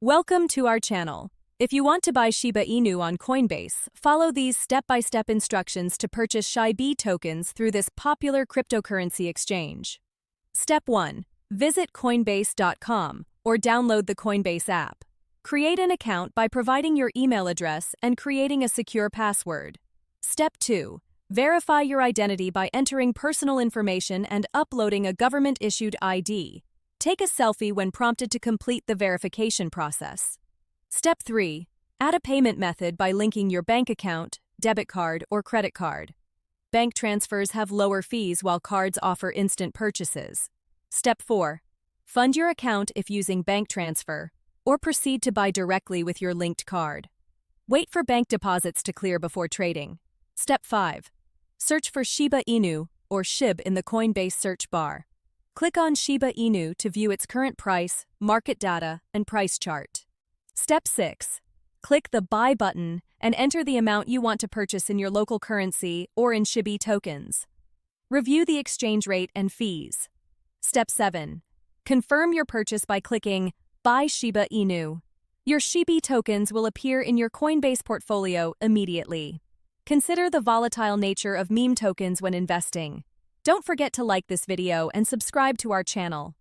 Welcome to our channel. If you want to buy Shiba Inu on Coinbase, follow these step-by-step instructions to purchase Shiba tokens through this popular cryptocurrency exchange. Step 1. Visit Coinbase.com or download the Coinbase app. Create an account by providing your email address and creating a secure password. Step 2. Verify your identity by entering personal information and uploading a government-issued ID. Take a selfie when prompted to complete the verification process. Step 3. Add a payment method by linking your bank account, debit card, or credit card. Bank transfers have lower fees while cards offer instant purchases. Step 4. Fund your account if using bank transfer, or proceed to buy directly with your linked card. Wait for bank deposits to clear before trading. Step 5. Search for Shiba Inu or SHIB in the Coinbase search bar. Click on Shiba Inu to view its current price, market data, and price chart. Step 6. Click the Buy button and enter the amount you want to purchase in your local currency or in Shiba tokens. Review the exchange rate and fees. Step 7. Confirm your purchase by clicking Buy Shiba Inu. Your Shiba tokens will appear in your Coinbase portfolio immediately. Consider the volatile nature of meme tokens when investing. Don't forget to like this video and subscribe to our channel.